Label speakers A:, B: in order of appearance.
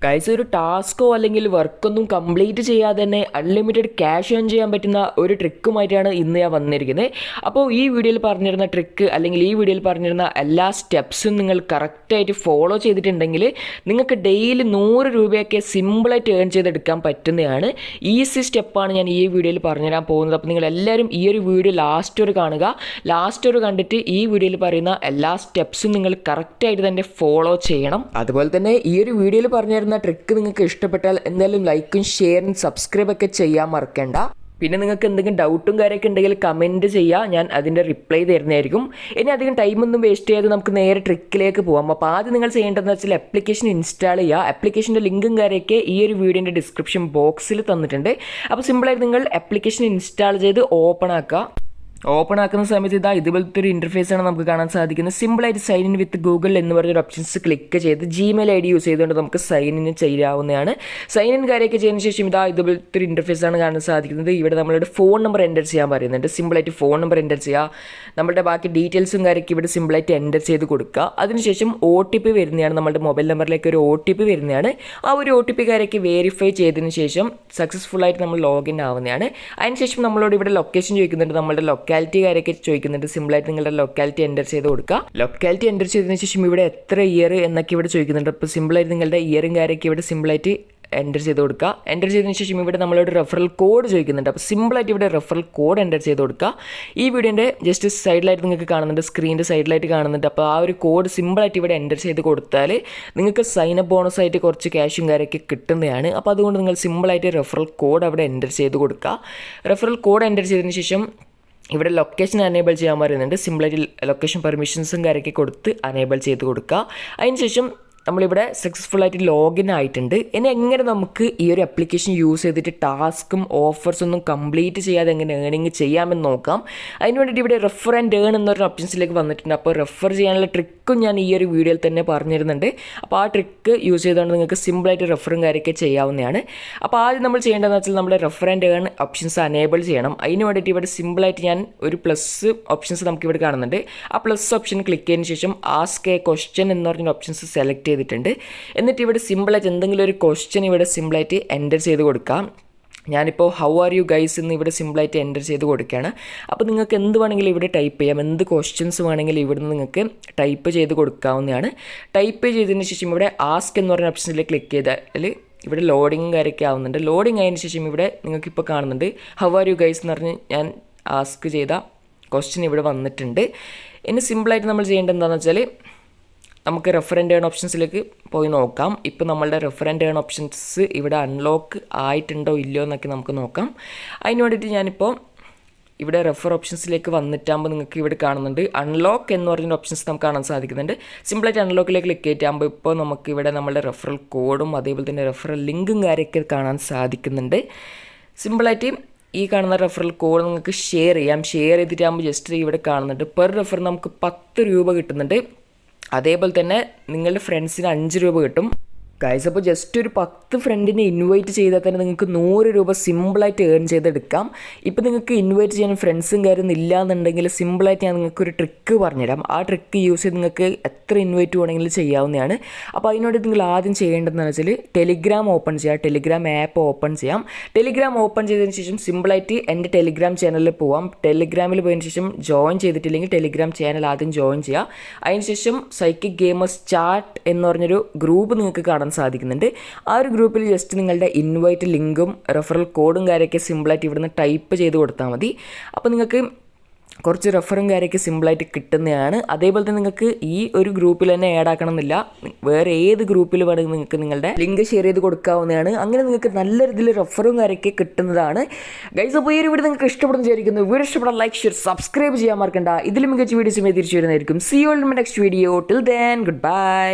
A: Guys, ഒരു ടാസ്കോ അല്ലെങ്കിൽ വർക്കൊന്നും കംപ്ലീറ്റ് ചെയ്യാതെ തന്നെ അൺലിമിറ്റഡ് ക്യാഷ് ഏൺ ചെയ്യാൻ പറ്റുന്ന ഒരു ട്രിക്കുമായിട്ടാണ് ഇന്ന് ഞാൻ വന്നിരിക്കുന്നത്. അപ്പോൾ ഈ വീഡിയോയിൽ പറഞ്ഞിരുന്ന ട്രിക്ക് അല്ലെങ്കിൽ ഈ വീഡിയോയിൽ പറഞ്ഞിരുന്ന എല്ലാ സ്റ്റെപ്സും നിങ്ങൾ കറക്റ്റായിട്ട് ഫോളോ ചെയ്തിട്ടുണ്ടെങ്കിൽ നിങ്ങൾക്ക് ഡെയിലി 100 രൂപയൊക്കെ സിമ്പിളായിട്ട് ഏൺ ചെയ്തെടുക്കാൻ പറ്റുന്നതാണ്. ഈസി സ്റ്റെപ്പാണ് ഞാൻ ഈ വീഡിയോയിൽ പറഞ്ഞുതരാൻ പോകുന്നത്. അപ്പോൾ നിങ്ങൾ എല്ലാവരും ഈ ഒരു വീഡിയോ ലാസ്റ്റ് വരെ കാണുക. ലാസ്റ്റ് വരെ കണ്ടിട്ട് ഈ വീഡിയോയിൽ പറയുന്ന എല്ലാ സ്റ്റെപ്സും നിങ്ങൾ കറക്റ്റായിട്ട് തന്നെ ഫോളോ ചെയ്യണം. അതുപോലെ തന്നെ ഈ ഒരു വീഡിയോയിൽ പറഞ്ഞിരുന്ന ട്രിക്ക് നിങ്ങൾക്ക് ഇഷ്ടപ്പെട്ടാൽ എന്തായാലും ലൈക്കും ഷെയറും സബ്സ്ക്രൈബൊക്കെ ചെയ്യാൻ മറക്കണ്ട. പിന്നെ നിങ്ങൾക്ക് എന്തെങ്കിലും ഡൗട്ടും കാര്യമൊക്കെ ഉണ്ടെങ്കിൽ കമൻറ്റ് ചെയ്യുക, ഞാൻ അതിൻ്റെ റിപ്ലൈ തരുന്നതായിരിക്കും. ഇനി അധികം ടൈമൊന്നും വേസ്റ്റ് ചെയ്യാതെ നമുക്ക് നേരെ ട്രിക്കിലേക്ക് പോകാം. അപ്പോൾ ആദ്യം നിങ്ങൾ ചെയ്യേണ്ടതെന്ന് വെച്ചാൽ ആപ്ലിക്കേഷൻ ഇൻസ്റ്റാൾ ചെയ്യുക. ആപ്ലിക്കേഷൻ്റെ ലിങ്കും കാര്യമൊക്കെ ഈ ഒരു വീഡിയോൻ്റെ ഡിസ്ക്രിപ്ഷൻ ബോക്സിൽ തന്നിട്ടുണ്ട്. അപ്പോൾ സിമ്പിളായിട്ട് നിങ്ങൾ ആപ്ലിക്കേഷൻ ഇൻസ്റ്റാൾ ചെയ്ത് ഓപ്പൺ ആക്കുക. ഓപ്പൺ ആക്കുന്ന സമയത്ത് ഇതുപോലത്തെ ഒരു ഇൻ്റർഫേസാണ് നമുക്ക് കാണാൻ സാധിക്കുന്നത്. സിമ്പിളായിട്ട് സൈൻ ഇൻ വിത്ത് ഗൂഗിൾ എന്ന് പറഞ്ഞൊരു ഓപ്ഷൻസ് ക്ലിക്ക് ചെയ്ത് ജിമെയിൽ ID യൂസ് ചെയ്തുകൊണ്ട് നമുക്ക് സൈൻ ഇൻ ചെയ്യാവുന്നതാണ്. സൈൻ ഇൻ കാര്യമൊക്കെ ചെയ്തതിന് ശേഷം ഇതുപോലത്തെ ഒരു ഇൻ്റർഫേസാണ് കാണാൻ സാധിക്കുന്നത്. ഇവിടെ നമ്മളുടെ ഫോൺ നമ്പർ എൻ്റർ ചെയ്യാൻ പറയുന്നുണ്ട്. സിമ്പിളായിട്ട് ഫോൺ നമ്പർ എൻ്റർ ചെയ്യുക. നമ്മുടെ ബാക്കി ഡീറ്റെയിൽസും കാര്യമൊക്കെ ഇവിടെ സിമ്പിളായിട്ട് എൻ്റർ ചെയ്ത് കൊടുക്കുക. അതിനുശേഷം OTP വരുന്നതാണ്. നമ്മുടെ മൊബൈൽ നമ്പറിലേക്ക് ഒരു OTP വരുന്നതാണ്. ആ ഒരു OTP കാര്യമൊക്കെ വെരിഫൈ ചെയ്തതിന് ശേഷം സക്സസ്ഫുള്ളായിട്ട് നമ്മൾ ലോഗിൻ ആവുന്നതാണ്. അതിനുശേഷം നമ്മളോട് ഇവിടെ ലൊക്കേഷൻ ചോദിക്കുന്നുണ്ട്. നമ്മുടെ ലൊക്കാലിറ്റി കാര്യമൊക്കെ ചോദിക്കുന്നുണ്ട്. സിമ്പിളായിട്ട് നിങ്ങളുടെ ലൊക്കാലിറ്റി എൻ്റർ ചെയ്ത് കൊടുക്കുക. ലൊക്കാലിറ്റി എൻ്റർ ചെയ്തതിന് ശേഷം ഇവിടെ എത്ര ഇയർ എന്നൊക്കെ ഇവിടെ ചോദിക്കുന്നുണ്ട്. അപ്പോൾ സിമ്പിളായിട്ട് നിങ്ങളുടെ ഇയറും കാര്യമൊക്കെ ഇവിടെ സിമ്പിളായിട്ട് എൻ്റർ ചെയ്ത് കൊടുക്കുക. എൻ്റർ ചെയ്തതിന് ശേഷം ഇവിടെ നമ്മളോട് റെഫറൽ കോഡ് ചോദിക്കുന്നുണ്ട്. അപ്പോൾ സിമ്പിളായിട്ട് ഇവിടെ റെഫറൽ കോഡ് എൻ്റർ ചെയ്ത് കൊടുക്കുക. ഈ വീഡിയോൻ്റെ ജസ്റ്റ് സൈഡിലായിട്ട് നിങ്ങൾക്ക് കാണുന്നുണ്ട്, സ്ക്രീനിൻ്റെ സൈഡിലായിട്ട് കാണുന്നുണ്ട്. അപ്പോൾ ആ ഒരു കോഡ് സിമ്പിളായിട്ട് ഇവിടെ എൻ്റർ ചെയ്ത് കൊടുത്താൽ നിങ്ങൾക്ക് സൈനപ്പ് ബോണസായിട്ട് കുറച്ച് ക്യാഷും കാര്യമൊക്കെ കിട്ടുന്നതാണ്. അപ്പോൾ അതുകൊണ്ട് നിങ്ങൾ സിമ്പിളായിട്ട് റെഫറൽ കോഡ് അവിടെ എൻ്റർ ചെയ്ത് കൊടുക്കുക. റെഫറൽ കോഡ് എൻ്റർ ചെയ്തതിന് ശേഷം ഇവിടെ ലൊക്കേഷൻ അനേബിൾ ചെയ്യാൻ പറയുന്നുണ്ട്. സിമ്പിളായിട്ട് ലൊക്കേഷൻ പെർമിഷൻസും കാര്യമൊക്കെ കൊടുത്ത് അനേബിൾ ചെയ്ത് കൊടുക്കുക. അതിനുശേഷം നമ്മളിവിടെ സക്സസ്ഫുള്ളായിട്ട് ലോഗിൻ ആയിട്ടുണ്ട്. ഇനി എങ്ങനെ നമുക്ക് ഈ ഒരു ആപ്ലിക്കേഷൻ യൂസ് ചെയ്തിട്ട് ടാസ്കും ഓഫേഴ്സൊന്നും കംപ്ലീറ്റ് ചെയ്യാതെ എങ്ങനെ ഏണിങ് ചെയ്യാമെന്ന് നോക്കാം. അതിന് വേണ്ടിയിട്ട് ഇവിടെ റെഫർ ആൻഡ് ഏൺ എന്നൊരു ഓപ്ഷൻസിലേക്ക് വന്നിട്ടുണ്ട്. അപ്പോൾ റെഫർ ചെയ്യാനുള്ള ട്രിക്കും ഞാൻ ഈ ഒരു വീഡിയോയിൽ തന്നെ പറഞ്ഞിരുന്നുണ്ട്. അപ്പോൾ ആ ട്രിക്ക് യൂസ് ചെയ്തുകൊണ്ട് നിങ്ങൾക്ക് സിമ്പിളായിട്ട് റെഫറും കാര്യമൊക്കെ ചെയ്യാവുന്നതാണ്. അപ്പോൾ ആദ്യം നമ്മൾ ചെയ്യേണ്ടതെന്ന് വെച്ചാൽ നമ്മുടെ refer and earn options enable ചെയ്യണം. അതിന് വേണ്ടിയിട്ട് ഇവിടെ സിമ്പിളായിട്ട് ഞാൻ ഒരു പ്ലസ് ഓപ്ഷൻസ് നമുക്കിവിടെ കാണുന്നുണ്ട്. ആ പ്ലസ് ഓപ്ഷൻ ക്ലിക്ക് ചെയ്തതിന് ശേഷം ആസ്ക് എ ക്വസ്റ്റ്യൻ എന്ന് പറഞ്ഞ ഓപ്ഷൻസ് സെലക്ട് ചെയ്തിട്ടുണ്ട്. എന്നിട്ട് ഇവിടെ സിമ്പിളായിട്ട് എന്തെങ്കിലും ഒരു ക്വസ്റ്റ്യൻ ഇവിടെ സിമ്പിളായിട്ട് എൻ്റർ ചെയ്ത് കൊടുക്കാം. ഞാനിപ്പോൾ ഹൗ ആർ യു ഗൈസ് എന്ന് ഇവിടെ സിമ്പിളായിട്ട് എൻ്റർ ചെയ്ത് കൊടുക്കുകയാണ്. അപ്പോൾ നിങ്ങൾക്ക് എന്ത് വേണമെങ്കിലും ഇവിടെ ടൈപ്പ് ചെയ്യാം. എന്ത് ക്വസ്റ്റ്യൻസ് വേണമെങ്കിലും ഇവിടുന്ന് നിങ്ങൾക്ക് ടൈപ്പ് ചെയ്ത് കൊടുക്കാവുന്നതാണ്. ടൈപ്പ് ചെയ്തതിന് ശേഷം ഇവിടെ ആസ്ക് എന്ന് പറഞ്ഞ ഓപ്ഷനിൽ ക്ലിക്ക് ചെയ്താൽ ഇവിടെ ലോഡിങ് കാര്യമൊക്കെ ആവുന്നുണ്ട്. ലോഡിങ് ആയതിനു ശേഷം ഇവിടെ നിങ്ങൾക്കിപ്പോൾ കാണുന്നുണ്ട് ഹൗ ആർ യു ഗൈസ് എന്ന് പറഞ്ഞ് ഞാൻ ആസ്ക് ചെയ്ത ക്വസ്റ്റ്യൻ ഇവിടെ വന്നിട്ടുണ്ട്. ഇനി സിമ്പിളായിട്ട് നമ്മൾ ചെയ്യേണ്ടത് എന്താണെന്ന് വെച്ചാൽ നമുക്ക് റെഫർ ആൻഡ് ഏൺ ഓപ്ഷൻസിലേക്ക് പോയി നോക്കാം. ഇപ്പോൾ നമ്മളുടെ റെഫർ ആൻഡ് ഏൺ ഓപ്ഷൻസ് ഇവിടെ അൺലോക്ക് ആയിട്ടുണ്ടോ ഇല്ലയോ എന്നൊക്കെ നമുക്ക് നോക്കാം. അതിന് വേണ്ടിയിട്ട് ഞാനിപ്പോൾ ഇവിടെ റെഫർ ഓപ്ഷൻസിലേക്ക് വന്നിട്ടാകുമ്പോൾ നിങ്ങൾക്ക് ഇവിടെ കാണുന്നുണ്ട് അൺലോക്ക് എന്ന് പറഞ്ഞ ഓപ്ഷൻസ് നമുക്ക് കാണാൻ സാധിക്കുന്നുണ്ട്. സിമ്പിളായിട്ട് അൺലോക്കിലേക്ക് ക്ലിക്ക് ചെയ്തിട്ടാകുമ്പോൾ ഇപ്പോൾ നമുക്ക് ഇവിടെ നമ്മളുടെ റെഫറൽ കോഡും അതേപോലെ തന്നെ റെഫറൽ ലിങ്കും കാര്യമൊക്കെ കാണാൻ സാധിക്കുന്നുണ്ട്. സിമ്പിളായിട്ട് ഈ കാണുന്ന റെഫറൽ കോഡ് നിങ്ങൾക്ക് ഷെയർ ചെയ്യാം. ഷെയർ ചെയ്തിട്ടാകുമ്പോൾ ജസ്റ്റ് ഇവിടെ കാണുന്നുണ്ട് പെർ റെഫർ നമുക്ക് 10 രൂപ കിട്ടുന്നുണ്ട്. അതേപോലെ തന്നെ നിങ്ങളുടെ ഫ്രണ്ട്സിന് 5 രൂപ കിട്ടും. ഗൈസ്, അപ്പോൾ ജസ്റ്റ് ഒരു 10 ഫ്രണ്ടിനെ ഇൻവൈറ്റ് ചെയ്താൽ തന്നെ നിങ്ങൾക്ക് 100 രൂപ സിമ്പിളായിട്ട് ഏൺ ചെയ്തെടുക്കാം. ഇപ്പോൾ നിങ്ങൾക്ക് ഇൻവൈറ്റ് ചെയ്യാൻ ഫ്രണ്ട്സും കാര്യമൊന്നും ഇല്ല എന്നുണ്ടെങ്കിൽ സിമ്പിളായിട്ട് ഞാൻ നിങ്ങൾക്കൊരു ട്രിക്ക് പറഞ്ഞുതരാം. ആ ട്രിക്ക് യൂസ് ചെയ്ത് നിങ്ങൾക്ക് എത്ര ഇൻവൈറ്റ് വേണമെങ്കിലും ചെയ്യാവുന്നതാണ്. അപ്പോൾ അതിനോട് നിങ്ങൾ ആദ്യം ചെയ്യേണ്ടതെന്ന് വെച്ചാൽ ടെലിഗ്രാം ഓപ്പൺ ചെയ്യുക. ടെലിഗ്രാം ആപ്പ് ഓപ്പൺ ചെയ്യാം. ടെലിഗ്രാം ഓപ്പൺ ചെയ്തതിന് ശേഷം സിമ്പിളായിട്ട് എൻ്റെ ടെലിഗ്രാം ചാനലിൽ പോവാം. ടെലിഗ്രാമിൽ പോയതിന് ശേഷം ജോയിൻ ചെയ്തിട്ടില്ലെങ്കിൽ ടെലിഗ്രാം ചാനൽ ആദ്യം ജോയിൻ ചെയ്യുക. അതിനുശേഷം സൈക്കിക് ഗെയിമേഴ്സ് ചാറ്റ് എന്ന് പറഞ്ഞൊരു ഗ്രൂപ്പ് നിങ്ങൾക്ക് കാണാൻ സാധിക്കുന്നുണ്ട്. ആ ഒരു ഗ്രൂപ്പിൽ ജസ്റ്റ് നിങ്ങളുടെ ഇൻവൈറ്റ് ലിങ്കും റെഫറൽ കോഡും കാര്യമൊക്കെ സിമ്പിളായിട്ട് ഇവിടുന്ന് ടൈപ്പ് ചെയ്ത് കൊടുത്താൽ മതി. അപ്പോൾ നിങ്ങൾക്ക് കുറച്ച് റെഫറും കാര്യമൊക്കെ സിമ്പിളായിട്ട് കിട്ടുന്നതാണ്. അതേപോലെ തന്നെ നിങ്ങൾക്ക് ഈ ഒരു ഗ്രൂപ്പിൽ തന്നെ ആഡ് ആക്കണമെന്നില്ല. വേറെ ഏത് ഗ്രൂപ്പിൽ വേണമെങ്കിൽ നിങ്ങൾക്ക് നിങ്ങളുടെ ലിങ്ക് ഷെയർ ചെയ്ത് കൊടുക്കാവുന്നതാണ്. അങ്ങനെ നിങ്ങൾക്ക് നല്ല രീതിയിൽ റെഫറും കാര്യമൊക്കെ കിട്ടുന്നതാണ്. ഗൈസ്, അപ്പോൾ ഈ ഒരു വീഡിയോ നിങ്ങൾക്ക് ഇഷ്ടപ്പെടുന്നു വിചാരിക്കുന്നു. വീഡിയോ ഇഷ്ടപ്പെടാൻ ലൈക്ക് ഷെയർ സബ്സ്ക്രൈബ് ചെയ്യാൻ മറക്കണ്ട. ഇതിലും മികച്ച വീഡിയോസുമായി തിരിച്ചു വരുന്നതായിരിക്കും. See you in my next video. Till then good by.